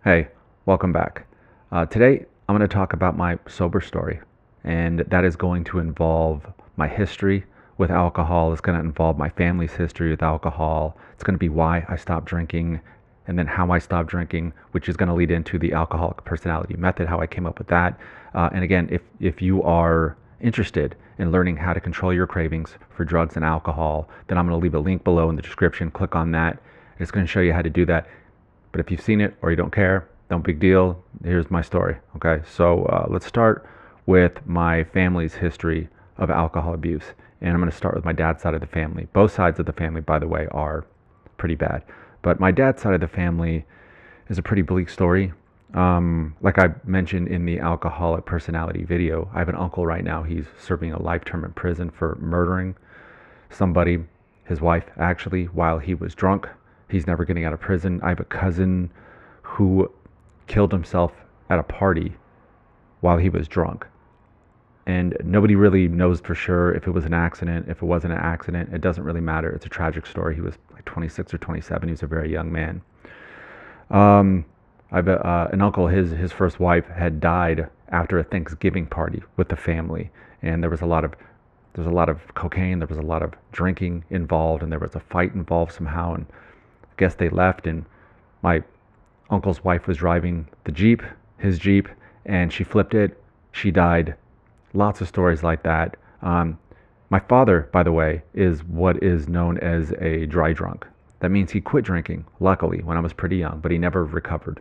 Hey, welcome back. Today, I'm going to talk about my sober story, and that is going to involve my history with alcohol. It's going to involve my family's history with alcohol. It's going to be why I stopped drinking, and then how I stopped drinking, which is going to lead into the alcoholic personality method, how I came up with that. And again, if you are interested in learning how to control your cravings for drugs and alcohol, then I'm going to leave a link below in the description. Click on that. It's going to show you how to do that. But if you've seen it or you don't care, no big deal. Here's my story. Okay, so let's start with my family's history of alcohol abuse. And I'm going to start with my dad's side of the family. Both sides of the family, by the way, are pretty bad. But my dad's side of the family is a pretty bleak story. Like I mentioned in the alcoholic personality video, I have an uncle right now. He's serving a life term in prison for murdering somebody, his wife actually, while he was drunk. He's never getting out of prison. I have a cousin who killed himself at a party while he was drunk. And nobody really knows for sure if it was an accident, if it wasn't an accident. It doesn't really matter. It's a tragic story. He was like 26 or 27. He was a very young man. Um, I have an uncle. His first wife had died after a Thanksgiving party with the family, and there was a lot of cocaine. There was a lot of drinking involved, and there was a fight involved somehow. And I guess they left, and my uncle's wife was driving his Jeep, and she flipped it. She died. Lots of stories like that. My father, by the way, is what is known as a dry drunk. That means he quit drinking, luckily, when I was pretty young, but he never recovered.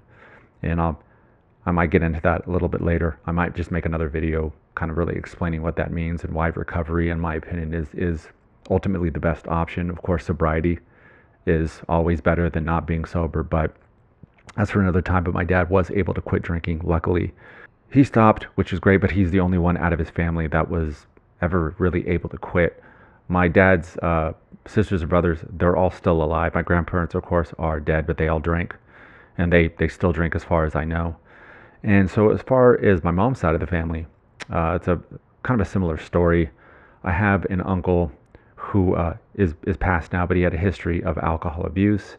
And I might get into that a little bit later. I might just make another video kind of really explaining what that means and why recovery, in my opinion, is ultimately the best option. Of course, sobriety is always better than not being sober, but that's for another time. But my dad was able to quit drinking, luckily. He stopped, which is great, but he's the only one out of his family that was ever really able to quit. My dad's sisters and brothers, they're all still alive. My grandparents, of course, are dead, but they all drink, and they still drink as far as I know. And so, as far as my mom's side of the family, it's a kind of a similar story. I have an uncle who is passed now, but he had a history of alcohol abuse,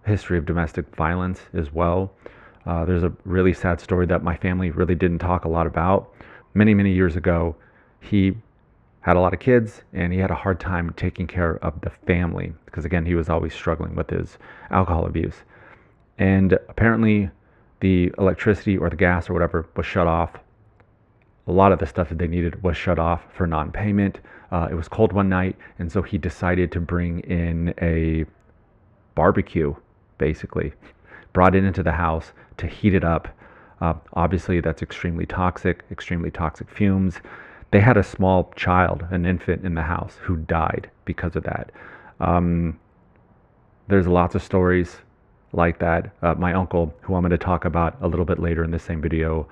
history of domestic violence as well. There's a really sad story that my family really didn't talk a lot about. Many, many years ago, he had a lot of kids and he had a hard time taking care of the family because, again, he was always struggling with his alcohol abuse. And apparently, the electricity or the gas or whatever was shut off. A lot of the stuff that they needed was shut off for non-payment. It was cold one night, and so he decided to bring in a barbecue, basically. Brought it into the house to heat it up. Obviously, that's extremely toxic fumes. They had a small child, an infant in the house who died because of that. Um, there's lots of stories like that. My uncle, who I'm going to talk about a little bit later in the same video,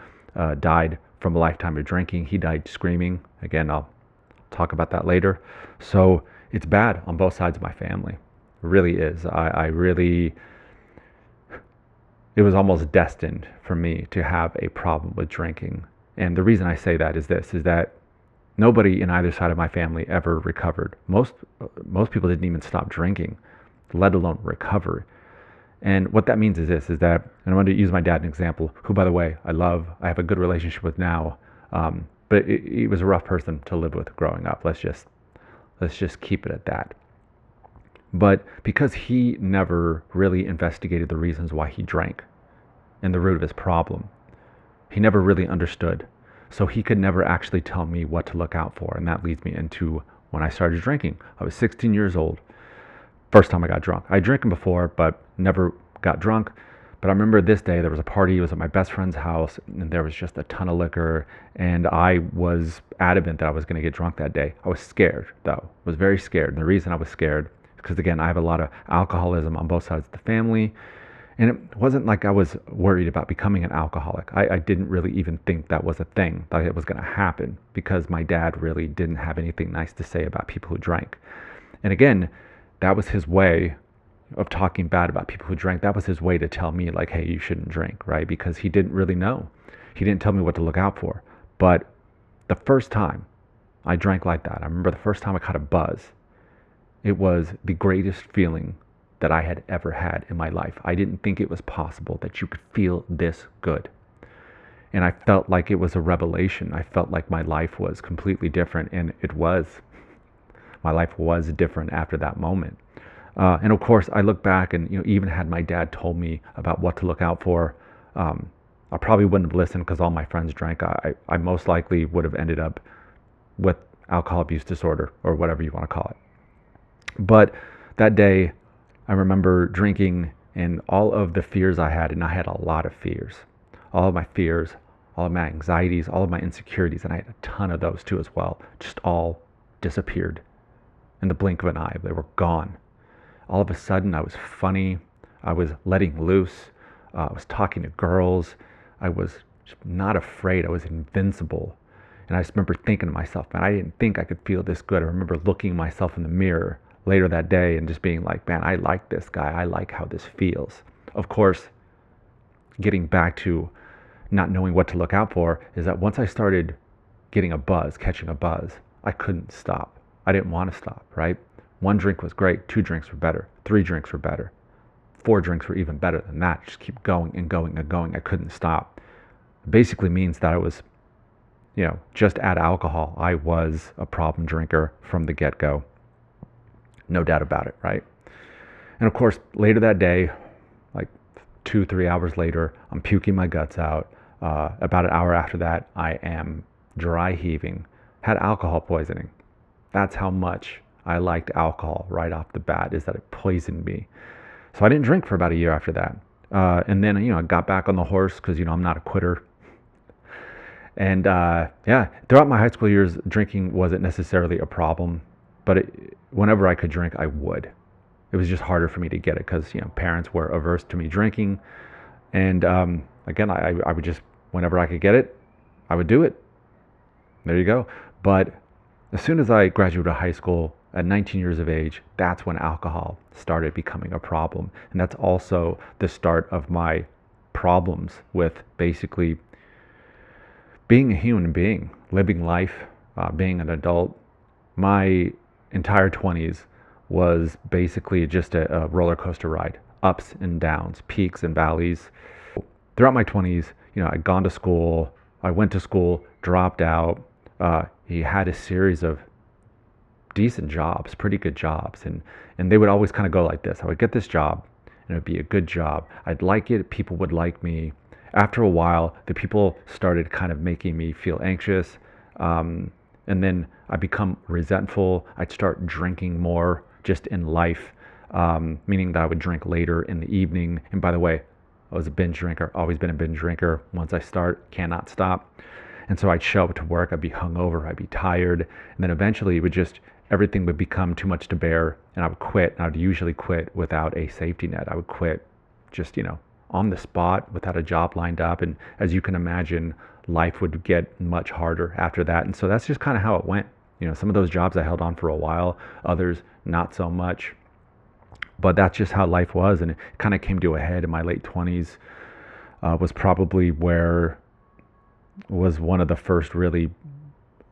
died from a lifetime of drinking. He died screaming. Again, I'll talk about that later. So it's bad on both sides of my family. It really is. I really, it was almost destined for me to have a problem with drinking. And the reason I say that is this, is that nobody in either side of my family ever recovered. Most people didn't even stop drinking, let alone recover. And what that means is this, is that, and I'm going to use my dad as an example, who, by the way, I have a good relationship with now, but he was a rough person to live with growing up. Let's just keep it at that. But because he never really investigated the reasons why he drank and the root of his problem, he never really understood. So he could never actually tell me what to look out for. And that leads me into when I started drinking. I was 16 years old. First time I got drunk. I drank before, but never got drunk. But I remember this day, there was a party. It was at my best friend's house, and there was just a ton of liquor. And I was adamant that I was going to get drunk that day. I was scared, though. I was very scared. And the reason I was scared is because, again, I have a lot of alcoholism on both sides of the family. And it wasn't like I was worried about becoming an alcoholic. I didn't really even think that was a thing, that it was going to happen, because my dad really didn't have anything nice to say about people who drank. And again, that was his way of talking bad about people who drank. That was his way to tell me, like, hey, you shouldn't drink, right? Because he didn't really know. He didn't tell me what to look out for. But the first time I drank like that, I remember the first time I caught a buzz, it was the greatest feeling that I had ever had in my life. I didn't think it was possible that you could feel this good. And I felt like it was a revelation. I felt like my life was completely different, and it was. My life was different after that moment. And of course, I look back and even had my dad told me about what to look out for, I probably wouldn't have listened because all my friends drank. I most likely would have ended up with alcohol abuse disorder or whatever you want to call it. But that day, I remember drinking and all of the fears I had, and I had a lot of fears. All of my fears, all of my anxieties, all of my insecurities, and I had a ton of those too as well, just all disappeared in the blink of an eye. They were gone. All of a sudden, I was funny. I was letting loose. I was talking to girls. I was not afraid. I was invincible. And I just remember thinking to myself, man, I didn't think I could feel this good. I remember looking at myself in the mirror later that day and just being like, man, I like this guy. I like how this feels. Of course, getting back to not knowing what to look out for is that once I started getting a buzz, catching a buzz, I couldn't stop. I didn't want to stop, right? One drink was great. 2 drinks were better. 3 drinks were better. 4 drinks were even better than that. Just keep going and going and going. I couldn't stop. It basically means that I was, just add alcohol. I was a problem drinker from the get-go. No doubt about it, right? And of course, later that day, like 2-3 hours later, I'm puking my guts out. About an hour after that, I am dry heaving. Had alcohol poisoning. That's how much I liked alcohol right off the bat, is that it poisoned me. So I didn't drink for about a year after that. And then, I got back on the horse because, I'm not a quitter. And throughout my high school years, drinking wasn't necessarily a problem. But whenever I could drink, I would. It was just harder for me to get it because, parents were averse to me drinking. And again, I would just, whenever I could get it, I would do it. There you go. But as soon as I graduated high school, at 19 years of age, that's when alcohol started becoming a problem. And that's also the start of my problems with basically being a human being, living life, being an adult. My entire 20s was basically just a roller coaster ride, ups and downs, peaks and valleys. Throughout my 20s, I'd gone to school, I went to school, dropped out. He had a series of decent jobs, pretty good jobs. And they would always kind of go like this. I would get this job and it would be a good job. I'd like it. People would like me. After a while, the people started kind of making me feel anxious. And then I become resentful. I'd start drinking more just in life, meaning that I would drink later in the evening. And by the way, I was a binge drinker, always been a binge drinker. Once I start, cannot stop. And so I'd show up to work, I'd be hungover, I'd be tired. And then eventually everything would become too much to bear, and I would quit. And I would usually quit without a safety net. I would quit just, on the spot without a job lined up. And as you can imagine, life would get much harder after that. And so that's just kind of how it went. Some of those jobs I held on for a while, others not so much. But that's just how life was. And it kind of came to a head in my late 20s, was probably where was one of the first really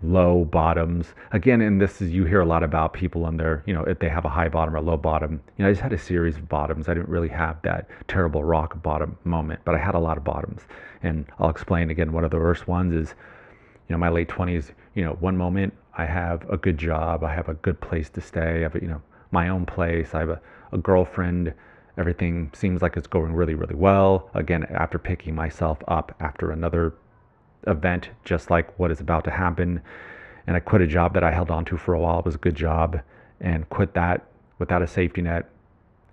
low bottoms. Again, and this is, you hear a lot about people on their, if they have a high bottom or a low bottom. I just had a series of bottoms. I didn't really have that terrible rock bottom moment, but I had a lot of bottoms. And I'll explain again, one of the worst ones is, my late 20s, one moment I have a good job, I have a good place to stay, I have, my own place, I have a girlfriend, everything seems like it's going really, really well. Again, after picking myself up after another event, just like what is about to happen. And I quit a job that I held on to for a while. It was a good job, and quit that without a safety net.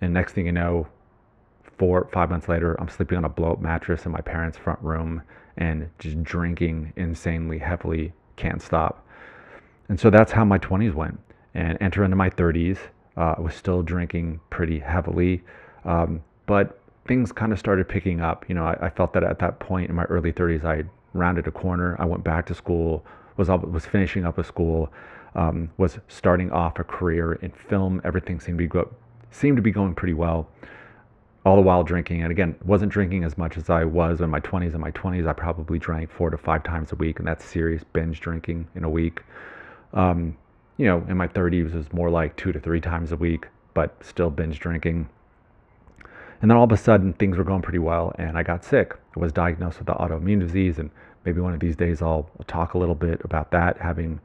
And next thing you know, 4 or 5 months later, I'm sleeping on a blow-up mattress in my parents' front room and just drinking insanely heavily, can't stop. And so that's how my 20s went. And enter into my 30s, I was still drinking pretty heavily, but things kind of started picking up. I felt that at that point in my early 30s, I rounded a corner. I went back to school, was finishing up a school, was starting off a career in film. Everything seemed to be going pretty well, all the while drinking. And again, wasn't drinking as much as I was in my 20s. In my 20s, I probably drank 4 to 5 times a week, and that's serious binge drinking in a week. In my 30s, it was more like 2 to 3 times a week, but still binge drinking. And then all of a sudden, things were going pretty well, and I got sick. I was diagnosed with an autoimmune disease, and maybe one of these days I'll talk a little bit about that, having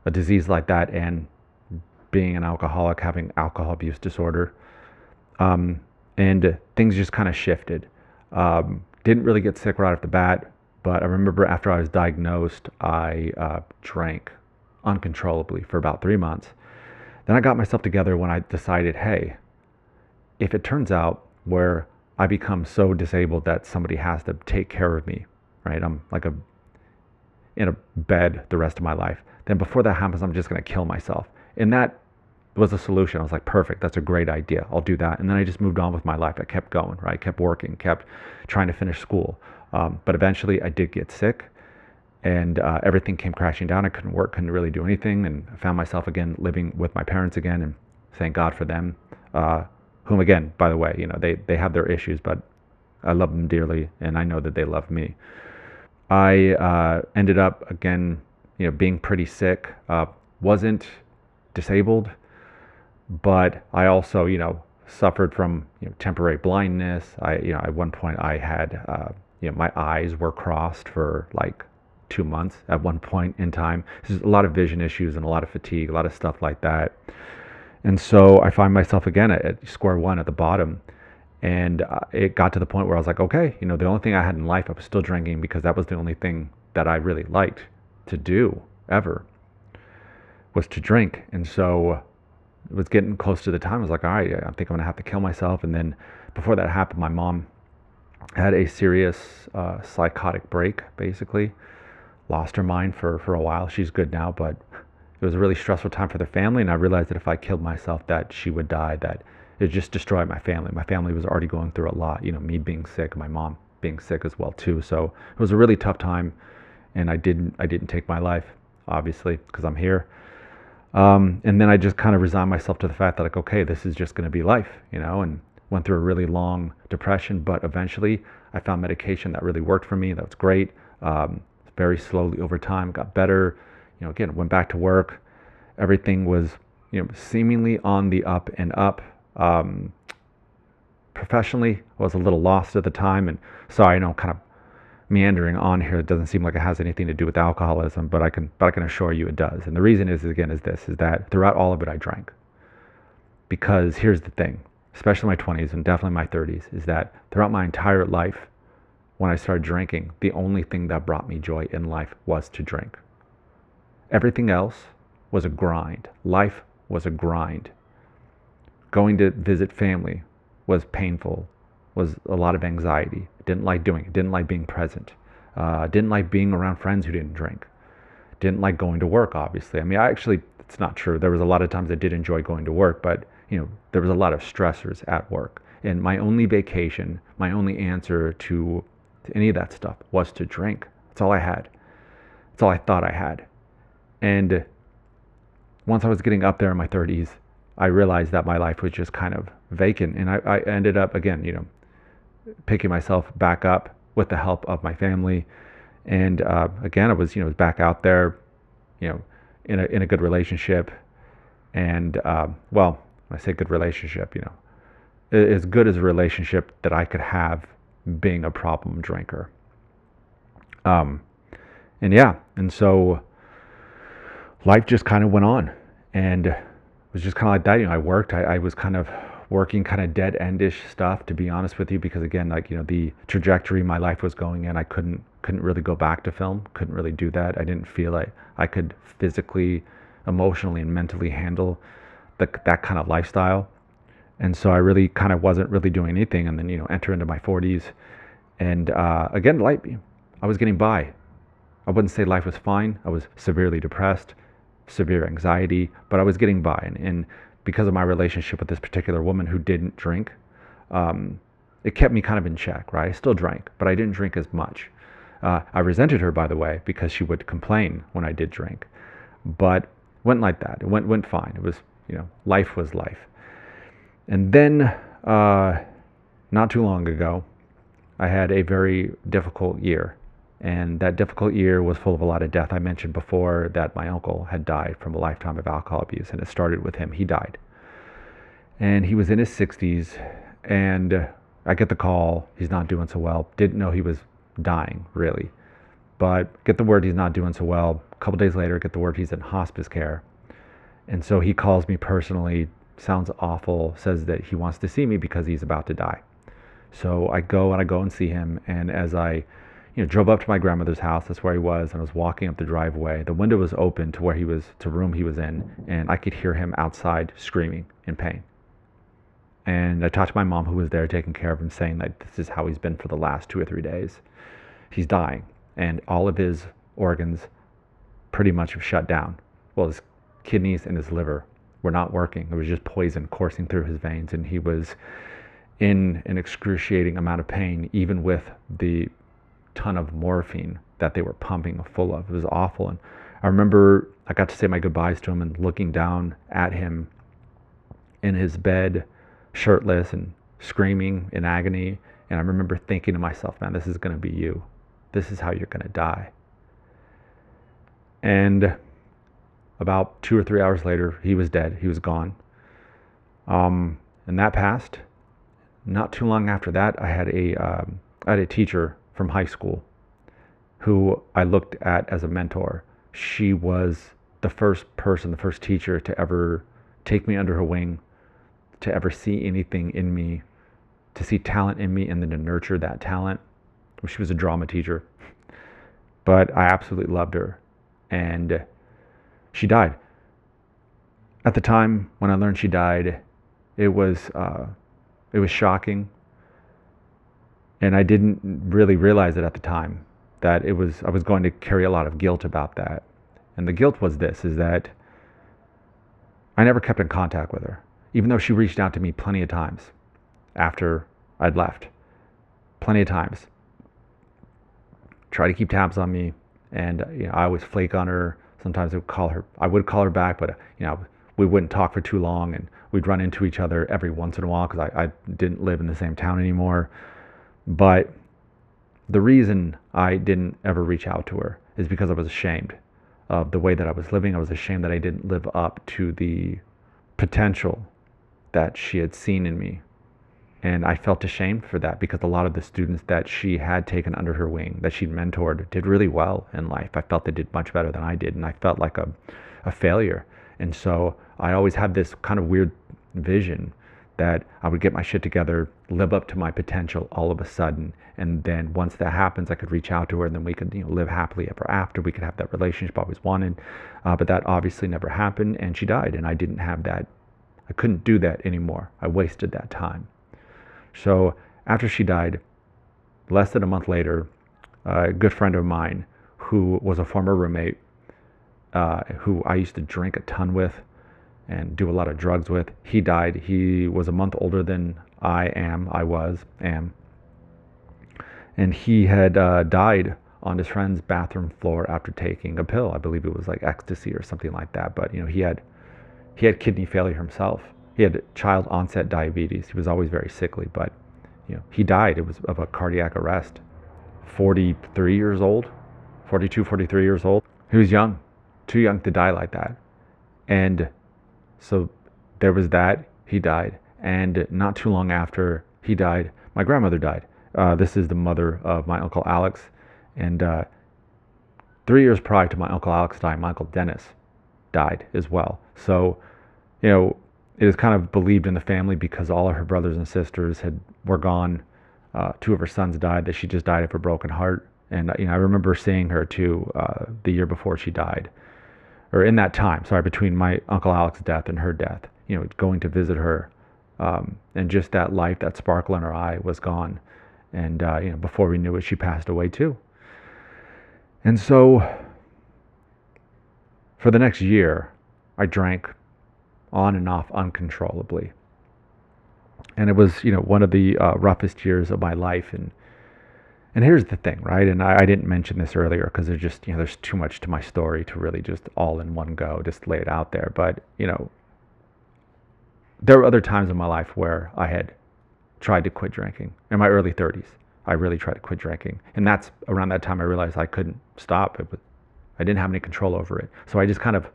a disease like that and being an alcoholic, having alcohol abuse disorder. And things just kind of shifted. Didn't really get sick right off the bat, but I remember after I was diagnosed, I drank uncontrollably for about 3 months. Then I got myself together when I decided, hey, if it turns out where I become so disabled that somebody has to take care of me, right? I'm like in a bed the rest of my life. Then before that happens, I'm just going to kill myself. And that was a solution. I was like, perfect. That's a great idea. I'll do that. And then I just moved on with my life. I kept going, right? Kept working, kept trying to finish school. But eventually I did get sick, and everything came crashing down. I couldn't work, couldn't really do anything. And I found myself again living with my parents again, and thank God for them. Whom again, by the way, they have their issues, but I love them dearly, and I know that they love me. I ended up again, being pretty sick. Wasn't disabled, but I also, suffered from temporary blindness. At one point I had, my eyes were crossed for like 2 months at one point in time. There's a lot of vision issues and a lot of fatigue, a lot of stuff like that. And so I find myself again at square one at the bottom. And it got to the point where I was like, okay, the only thing I had in life, I was still drinking because that was the only thing that I really liked to do ever, was to drink. And so it was getting close to the time. I was like, all right, I think I'm going to have to kill myself. And then before that happened, my mom had a serious psychotic break, basically. Lost her mind for a while. She's good now, but it was a really stressful time for the family. And I realized that if I killed myself, that she would die, that it would just destroy my family. My family was already going through a lot, me being sick, my mom being sick as well too. So it was a really tough time, and I didn't take my life, obviously, because I'm here. And then I just kind of resigned myself to the fact that, like, okay, this is just going to be life, and went through a really long depression. But eventually I found medication that really worked for me. That was great. Very slowly over time, got better, again, went back to work. Everything was, seemingly on the up and up. Professionally, I was a little lost at the time. And sorry, I know I'm kind of meandering on here. It doesn't seem like it has anything to do with alcoholism, but I can assure you it does. And the reason is that throughout all of it I drank. Because here's the thing, especially my 20s and definitely my 30s, is that throughout my entire life, when I started drinking, the only thing that brought me joy in life was to drink. Everything else was a grind. Life was a grind. Going to visit family was painful, was a lot of anxiety. Didn't like doing it, didn't like being present. Didn't like being around friends who didn't drink. Didn't like going to work, obviously. I mean, it's not true. There was a lot of times I did enjoy going to work, but, there was a lot of stressors at work. And my only vacation, my only answer to any of that stuff was to drink. That's all I had. That's all I thought I had. And once I was getting up there in my 30s, I realized that my life was just kind of vacant. And I ended up, again, picking myself back up with the help of my family. And again, I was, back out there, in a good relationship. And well, when I say good relationship, as good as a relationship that I could have being a problem drinker. And so life just kind of went on, and it was just kind of like that. I worked. I was kind of working kind of dead-endish stuff, to be honest with you, because again, like, the trajectory my life was going in, I couldn't really go back to film. Couldn't really do that. I didn't feel like I could physically, emotionally, and mentally handle that kind of lifestyle. And so I really kind of wasn't really doing anything. And then, enter into my 40s. And again, I was getting by. I wouldn't say life was fine. I was severely depressed, severe anxiety, but I was getting by. And because of my relationship with this particular woman who didn't drink, it kept me kind of in check, right? I still drank, but I didn't drink as much. I resented her, by the way, because she would complain when I did drink. But went like that. It went fine. It was, life was life. And then, not too long ago, I had a very difficult year. And that difficult year was full of a lot of death. I mentioned before that my uncle had died from a lifetime of alcohol abuse, and it started with him. He died. And he was in his 60s, And I get the call, he's not doing so well. Didn't know he was dying, really. But get the word he's not doing so well. A couple days later, get the word he's in hospice care. And so he calls me personally, sounds awful, says that he wants to see me because he's about to die. So I go and see him. And as I drove up to my grandmother's house, that's where he was, and I was walking up the driveway. The window was open to where he was, to room he was in, and I could hear him outside screaming in pain. And I talked to my mom, who was there taking care of him, saying that this is how he's been for the last 2 or 3 days. He's dying, and all of his organs pretty much have shut down. Well, his kidneys and his liver were not working. It was just poison coursing through his veins, and he was in an excruciating amount of pain, even with the ton of morphine that they were pumping full of. It was awful. And I remember I got to say my goodbyes to him and looking down at him in his bed, shirtless and screaming in agony. And I remember thinking to myself, man, this is going to be you. This is how you're going to die. And about 2 or 3 hours later, he was dead. He was gone. And that passed. Not too long after that, I had a teacher from high school who I looked at as a mentor. She was the first teacher to ever take me under her wing, to ever see anything in me, to see talent in me, and then to nurture that talent. She was a drama teacher, but I absolutely loved her. And she died. At the time when I learned she died, it was shocking, and I didn't really realize it at the time that I was going to carry a lot of guilt about that. And the guilt was this, is that I never kept in contact with her, even though she reached out to me plenty of times after I'd left. Plenty of times. Try to keep tabs on me, and I always flake on her. Sometimes I would call her back, but we wouldn't talk for too long, and we'd run into each other every once in a while because I didn't live in the same town anymore. But the reason I didn't ever reach out to her is because I was ashamed of the way that I was living. I was ashamed that I didn't live up to the potential that she had seen in me. And I felt ashamed for that because a lot of the students that she had taken under her wing, that she'd mentored, did really well in life. I felt they did much better than I did, and I felt like a failure. And so I always had this kind of weird vision that I would get my shit together, live up to my potential all of a sudden, and then once that happens, I could reach out to her, and then we could live happily ever after. We could have that relationship I always wanted, but that obviously never happened, and she died, and I didn't have that. I couldn't do that anymore. I wasted that time. So after she died, less than a month later, a good friend of mine who was a former roommate, who I used to drink a ton with and do a lot of drugs with, he died. He was a month older than I am. And he had died on his friend's bathroom floor after taking a pill. I believe it was like ecstasy or something like that. But he had kidney failure himself. He had child onset diabetes. He was always very sickly, but he died. It was of a cardiac arrest. 43 years old, 42, 43 years old. He was young, too young to die like that. And so there was that. He died. And not too long after he died, my grandmother died. This is the mother of my Uncle Alex. And 3 years prior to my Uncle Alex dying, my Uncle Dennis died as well. So, it is kind of believed in the family, because all of her brothers and sisters were gone. 2 of her sons died, that she just died of a broken heart. And I remember seeing her too the year before she died, or in that time, sorry, between my Uncle Alex's death and her death. Going to visit her, and just that life, that sparkle in her eye was gone. And before we knew it, she passed away too. And so, for the next year, I drank on and off uncontrollably. And it was, one of the roughest years of my life. And here's the thing, right? And I didn't mention this earlier because there's just, there's too much to my story to really just all in one go, just lay it out there. But, there were other times in my life where I had tried to quit drinking. In my early 30s, I really tried to quit drinking. And that's around that time I realized I couldn't stop. I didn't have any control over it. So I just kind of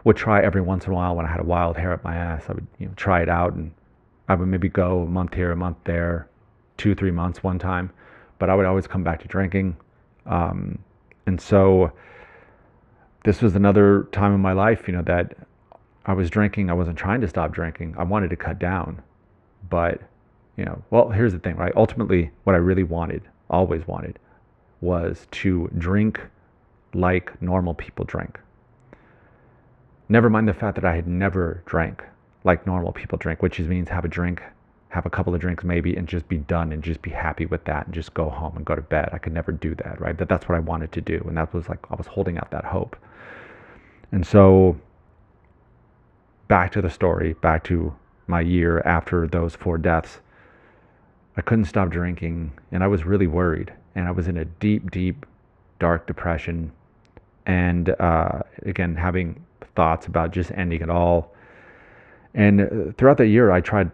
would try every once in a while when I had a wild hair up my ass. I would try it out, and I would maybe go a month here, a month there, 2, 3 months one time, but I would always come back to drinking. Um, and so this was another time in my life, that I was drinking. I wasn't trying to stop drinking. I wanted to cut down, but well, here's the thing, right? Ultimately, what I really wanted, always wanted, was to drink like normal people drink. Never mind the fact that I had never drank like normal people drink, which means have a drink, have a couple of drinks maybe, and just be done and just be happy with that and just go home and go to bed. I could never do that, right? But that's what I wanted to do. And that was like, I was holding out that hope. And so back to the story, back to my year after those 4 deaths, I couldn't stop drinking and I was really worried. And I was in a deep, deep, dark depression. And again, having thoughts about just ending it all. And throughout that year, I tried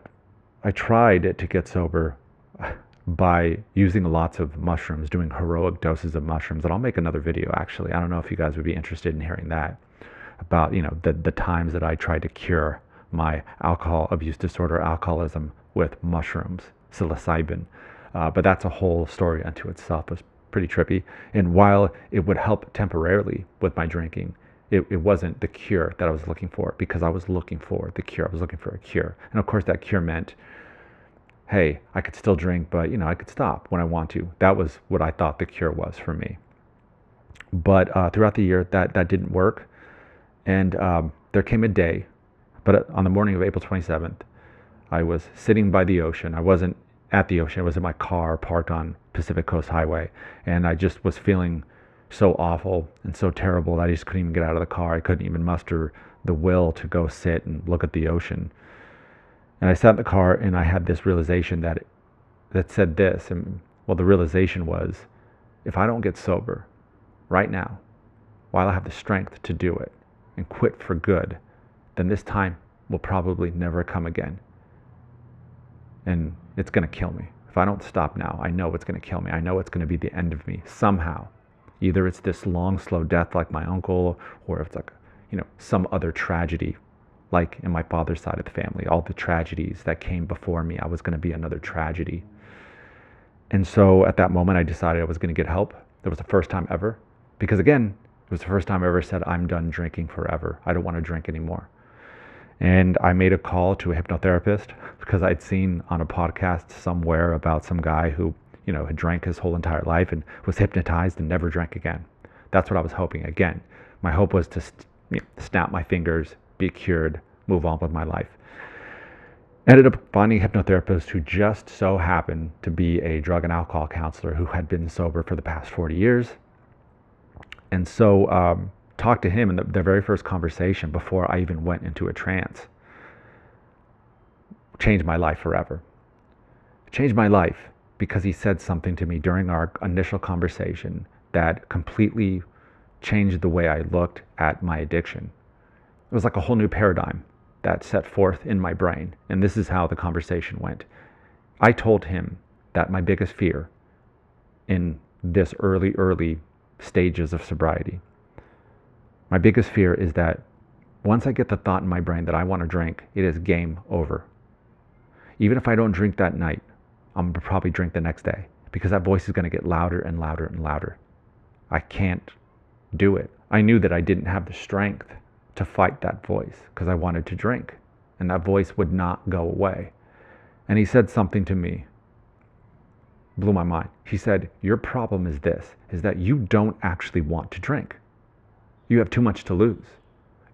to get sober by using lots of mushrooms, doing heroic doses of mushrooms. And I'll make another video, actually. I don't know if you guys would be interested in hearing that, about the times that I tried to cure my alcohol abuse disorder, alcoholism, with mushrooms, psilocybin. But that's a whole story unto itself. It was pretty trippy. And while it would help temporarily with my drinking, it wasn't the cure that I was looking for, because I was looking for the cure. I was looking for a cure. And of course, that cure meant, hey, I could still drink, but I could stop when I want to. That was what I thought the cure was for me. But throughout the year, that didn't work. And there came a day, but on the morning of April 27th, I was sitting by the ocean. I wasn't at the ocean. I was in my car parked on Pacific Coast Highway. And I just was feeling so awful and so terrible that I just couldn't even get out of the car. I couldn't even muster the will to go sit and look at the ocean. And I sat in the car and I had this realization that said this. And well, the realization was, if I don't get sober right now, while I have the strength to do it and quit for good, then this time will probably never come again. And it's going to kill me. If I don't stop now, I know it's going to kill me. I know it's going to be the end of me somehow. Either it's this long, slow death like my uncle, or if it's like, some other tragedy, like in my father's side of the family. All the tragedies that came before me, I was going to be another tragedy. And so at that moment, I decided I was going to get help. It was the first time ever. Because again, it was the first time I ever said, I'm done drinking forever. I don't want to drink anymore. And I made a call to a hypnotherapist because I'd seen on a podcast somewhere about some guy who, had drank his whole entire life and was hypnotized and never drank again. That's what I was hoping. Again, my hope was to snap my fingers, be cured, move on with my life. Ended up finding a hypnotherapist who just so happened to be a drug and alcohol counselor who had been sober for the past 40 years. And so talked to him in the very first conversation before I even went into a trance. Changed my life forever. Changed my life because he said something to me during our initial conversation that completely changed the way I looked at my addiction. It was like a whole new paradigm that set forth in my brain. And this is how the conversation went. I told him that my biggest fear in this early stages of sobriety, my biggest fear is that once I get the thought in my brain that I want to drink, it is game over. Even if I don't drink that night, I'm going to probably drink the next day, because that voice is going to get louder and louder and louder. I can't do it. I knew that I didn't have the strength to fight that voice because I wanted to drink, and that voice would not go away. And he said something to me, blew my mind. He said, your problem is this, is that you don't actually want to drink. You have too much to lose.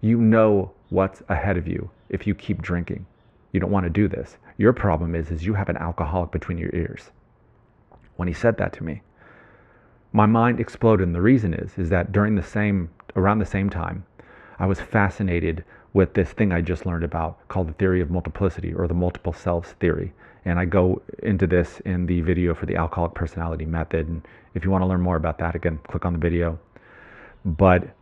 You know what's ahead of you if you keep drinking. You don't want to do this. Your problem is you have an alcoholic between your ears. When he said that to me, my mind exploded. And the reason is that around the same time, I was fascinated with this thing I just learned about called the theory of multiplicity, or the multiple selves theory. And I go into this in the video for the alcoholic personality method. And if you want to learn more about that, again, click on the video. But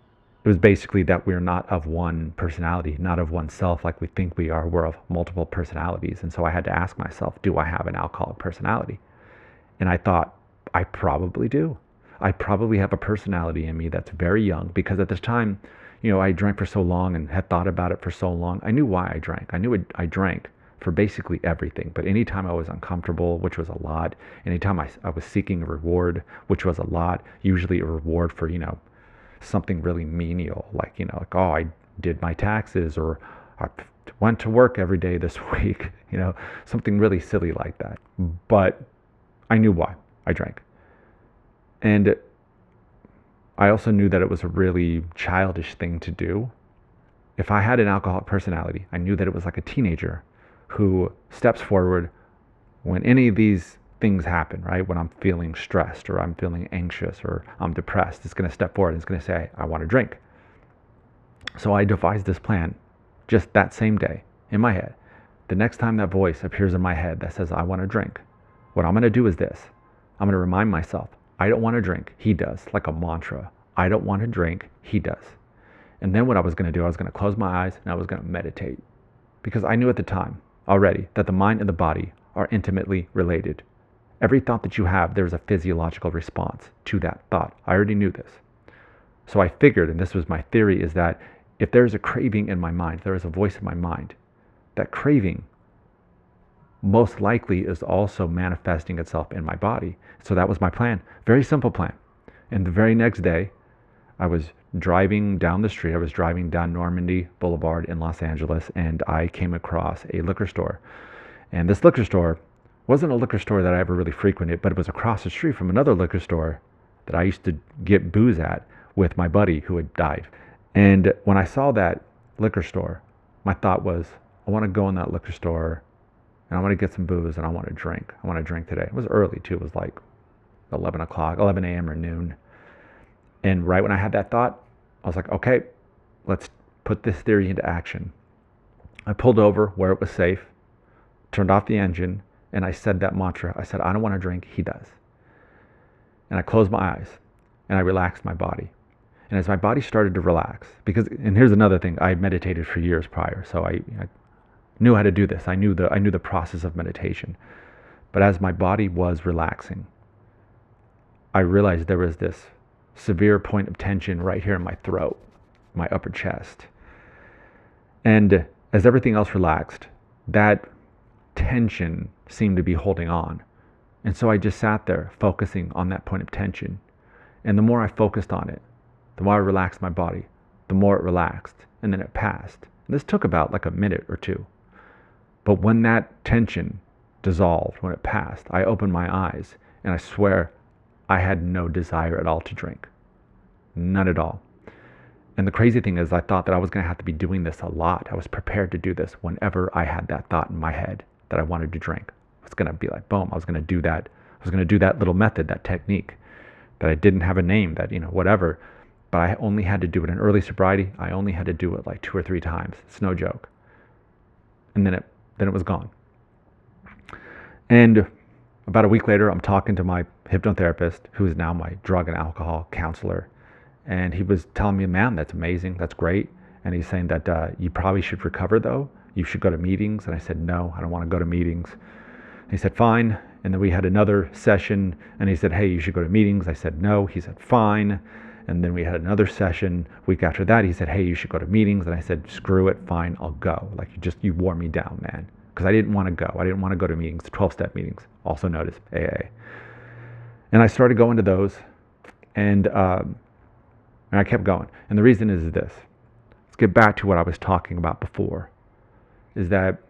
it was basically that we're not of one personality, not of one self like we think we are. We're of multiple personalities. And so I had to ask myself, do I have an alcoholic personality? And I thought, I probably do. I probably have a personality in me that's very young, because at this time, I drank for so long and had thought about it for so long. I knew why I drank. I knew I drank for basically everything. But anytime I was uncomfortable, which was a lot, anytime I was seeking a reward, which was a lot, usually a reward for, something really menial, like, oh, I did my taxes, or I went to work every day this week, something really silly like that. But I knew why I drank. And I also knew that it was a really childish thing to do. If I had an alcoholic personality, I knew that it was like a teenager who steps forward when any of these things happen, right? When I'm feeling stressed, or I'm feeling anxious, or I'm depressed, it's going to step forward and it's going to say, I want to drink. So I devised this plan just that same day in my head. The next time that voice appears in my head that says, I want to drink, what I'm going to do is this. I'm going to remind myself, I don't want to drink, he does, like a mantra. I don't want to drink, he does. And then what I was going to do, I was going to close my eyes and I was going to meditate. Because I knew at the time already that the mind and the body are intimately related. Every thought that you have, there's a physiological response to that thought. I already knew this. So I figured, and this was my theory, is that if there's a craving in my mind, there is a voice in my mind, that craving most likely is also manifesting itself in my body. So that was my plan. Very simple plan. And the very next day, I was driving down the street. I was driving down Normandy Boulevard in Los Angeles, and I came across a liquor store. And this liquor store wasn't a liquor store that I ever really frequented, but it was across the street from another liquor store that I used to get booze at with my buddy who had died. And when I saw that liquor store, my thought was, I want to go in that liquor store and I want to get some booze and I want to drink. I want to drink today. It was early too. It was like 11 a.m. or noon. And right when I had that thought, I was like, okay, let's put this theory into action. I pulled over where it was safe, turned off the engine, and I said that mantra. I said, I don't want to drink, he does. And I closed my eyes and I relaxed my body. And as my body started to relax, and here's another thing, I meditated for years prior, so I knew how to do this. I knew the process of meditation. But as my body was relaxing, I realized there was this severe point of tension right here in my throat, my upper chest. And as everything else relaxed, that tension seemed to be holding on. And so I just sat there focusing on that point of tension. And the more I focused on it, the more I relaxed my body, the more it relaxed, and then it passed. And this took about like a minute or two. But when that tension dissolved, when it passed, I opened my eyes, and I swear I had no desire at all to drink. None at all. And the crazy thing is, I thought that I was going to have to be doing this a lot. I was prepared to do this whenever I had that thought in my head that I wanted to drink. I was going to be like, boom, I was going to do that. I was going to do that little method, that technique, that I didn't have a name, that, whatever. But I only had to do it in early sobriety. I only had to do it like 2 or 3 times. It's no joke. And then it was gone. And about a week later, I'm talking to my hypnotherapist, who is now my drug and alcohol counselor. And he was telling me, man, that's amazing. That's great. And he's saying that you probably should recover, though. You should go to meetings. And I said, no, I don't want to go to meetings. And he said, fine. And then we had another session. And he said, hey, you should go to meetings. I said, no. He said, fine. And then we had another session. Week after that, he said, hey, you should go to meetings. And I said, screw it. Fine, I'll go. Like, you wore me down, man. Because I didn't want to go. I didn't want to go to meetings, 12-step meetings, also known as AA. And I started going to those. And I kept going. And the reason is this. Let's get back to what I was talking about before. Is that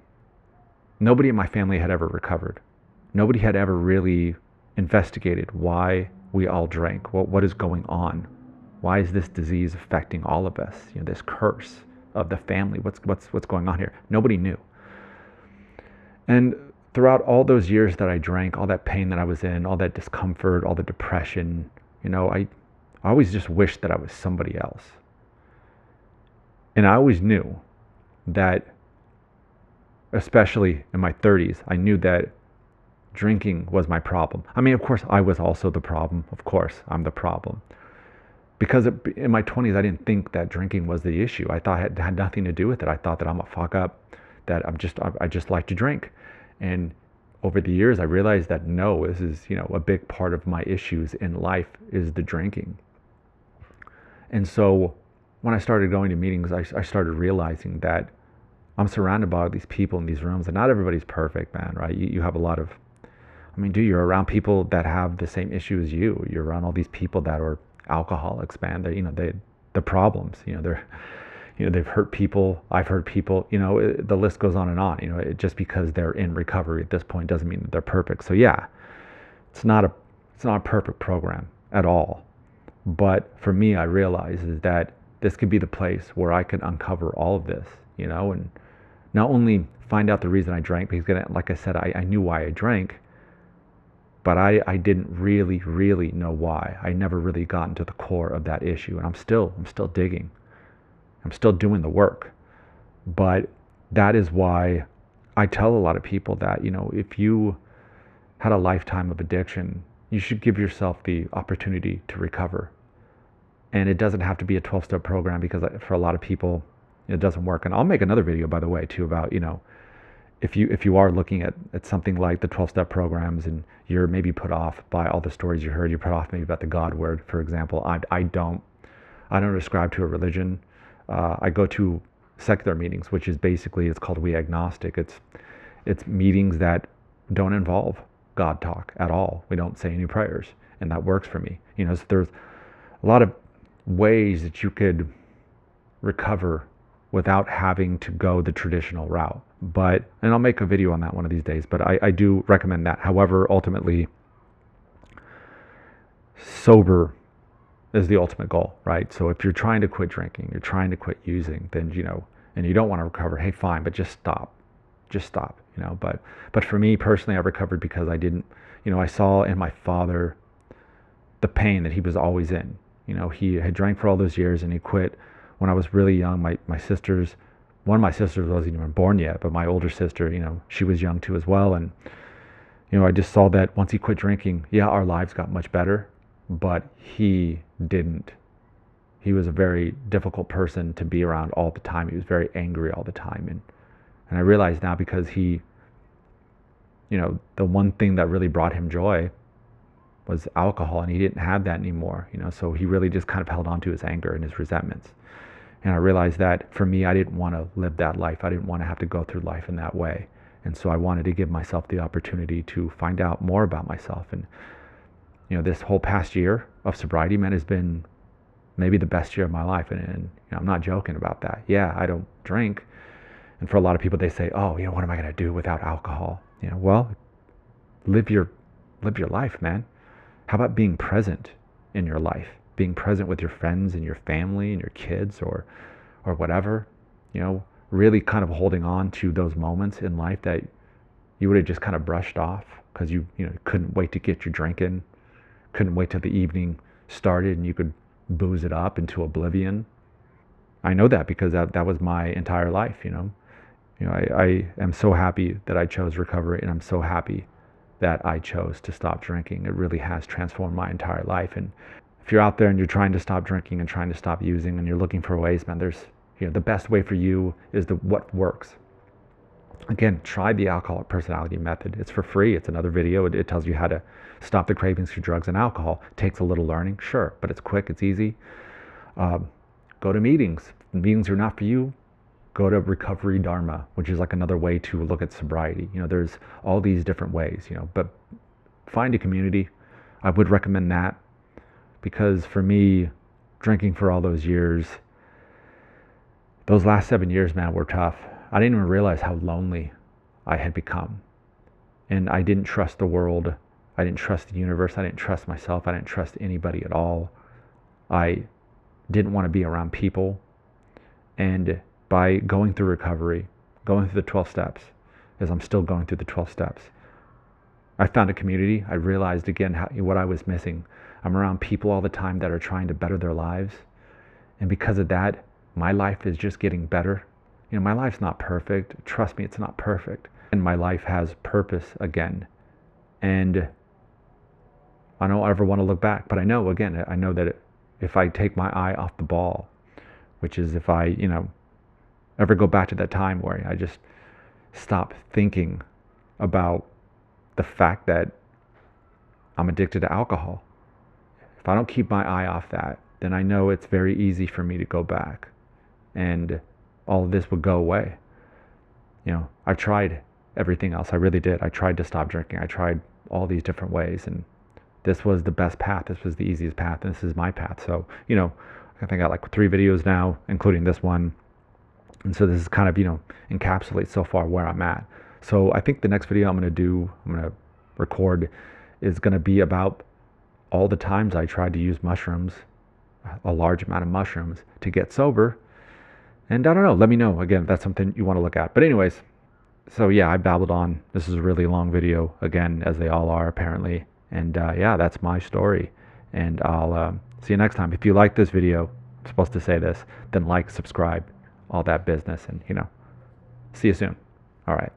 nobody in my family had ever recovered. Nobody had ever really investigated why we all drank. What is going on? Why is this disease affecting all of us? This curse of the family. What's going on here? Nobody knew. And throughout all those years that I drank, all that pain that I was in, all that discomfort, all the depression, I always just wished that I was somebody else. And I always knew that, especially in my 30s, I knew that drinking was my problem. I mean, of course, I was also the problem. Of course, I'm the problem. Because in my 20s, I didn't think that drinking was the issue. I thought it had nothing to do with it. I thought that I'm a fuck up, that I just like to drink. And over the years, I realized that no, this is, a big part of my issues in life is the drinking. And so when I started going to meetings, I started realizing that I'm surrounded by all these people in these rooms, and not everybody's perfect, man, right? You have a lot of, I mean, dude, you're around people that have the same issue as you. You're around all these people that are alcoholics, man. The problems, they've hurt people. I've hurt people. The list goes on and on. Just because they're in recovery at this point doesn't mean that they're perfect. So yeah, it's not a, it's not a perfect program at all. But for me, I realize is that this could be the place where I could uncover all of this, and not only find out the reason I drank, because like I said, I knew why I drank, but I didn't really, really know why. I never really got into the core of that issue, and I'm still digging. I'm still doing the work. But that is why I tell a lot of people that, if you had a lifetime of addiction, you should give yourself the opportunity to recover. And it doesn't have to be a 12-step program, because for a lot of people it doesn't work. And I'll make another video, by the way, too, about, if you are looking at something like the 12-step programs, and you're maybe put off by all the stories you heard, you're put off maybe about the God word, for example. I don't ascribe to a religion. I go to secular meetings, which is basically, it's called We Agnostic. It's meetings that don't involve God talk at all. We don't say any prayers, and that works for me. So there's a lot of ways that you could recover without having to go the traditional route. And I'll make a video on that one of these days, but I do recommend that. However, ultimately, sober is the ultimate goal, right? So if you're trying to quit drinking, you're trying to quit using, then, and you don't want to recover, hey, fine, but just stop. Just stop, But for me personally, I recovered because I didn't, I saw in my father the pain that he was always in. He had drank for all those years, and he quit when I was really young. My sisters, one of my sisters wasn't even born yet, but my older sister, she was young too as well. And, I just saw that once he quit drinking, yeah, our lives got much better, but he didn't. He was a very difficult person to be around all the time. He was very angry all the time. And I realize now, because he, the one thing that really brought him joy was alcohol, and he didn't have that anymore, so he really just kind of held on to his anger and his resentments. And I realized that for me, I didn't want to live that life. I didn't want to have to go through life in that way. And so I wanted to give myself the opportunity to find out more about myself. And, this whole past year of sobriety, man, has been maybe the best year of my life. And I'm not joking about that. Yeah, I don't drink. And for a lot of people, they say, oh, what am I going to do without alcohol? Well, live your life, man. How about being present in your life? Being present with your friends and your family and your kids, or whatever. Really kind of holding on to those moments in life that you would have just kind of brushed off because you couldn't wait to get your drink in, couldn't wait till the evening started and you could booze it up into oblivion. I know that because that was my entire life. I am so happy that I chose recovery, and I'm so happy that I chose to stop drinking. It really has transformed my entire life. And if you're out there and you're trying to stop drinking and trying to stop using, and you're looking for ways, man, there's, the best way for you is what works. Again, try the alcoholic personality method. It's for free. It's another video. It tells you how to stop the cravings for drugs and alcohol. It takes a little learning, sure, but it's quick, it's easy. Go to meetings. If meetings are not for you, go to Recovery Dharma, which is like another way to look at sobriety. There's all these different ways, but find a community. I would recommend that, because for me, drinking for all those years, those last 7 years, man, were tough. I didn't even realize how lonely I had become. And I didn't trust the world. I didn't trust the universe. I didn't trust myself. I didn't trust anybody at all. I didn't want to be around people. And by going through recovery, going through the 12 steps, as I'm still going through the 12 steps, I found a community. I realized again what I was missing. I'm around people all the time that are trying to better their lives. And because of that, my life is just getting better. My life's not perfect. Trust me, it's not perfect. And my life has purpose again. And I don't ever want to look back. But I know that if I take my eye off the ball, which is if I, ever go back to that time where I just stop thinking about the fact that I'm addicted to alcohol. If I don't keep my eye off that, then I know it's very easy for me to go back and all of this would go away. I tried everything else. I really did. I tried to stop drinking. I tried all these different ways, and this was the best path. This was the easiest path, and this is my path. So, I think I got like 3 videos now, including this one. And so this is kind of, encapsulates so far where I'm at. So I think the next video I'm going to record is going to be about all the times I tried to use mushrooms, a large amount of mushrooms, to get sober. And I don't know, let me know again if that's something you want to look at. But anyways, so yeah, I babbled on. This is a really long video, again, as they all are apparently. And yeah, that's my story. And I'll see you next time. If you like this video, I'm supposed to say this, then like, subscribe, all that business. And, see you soon. All right.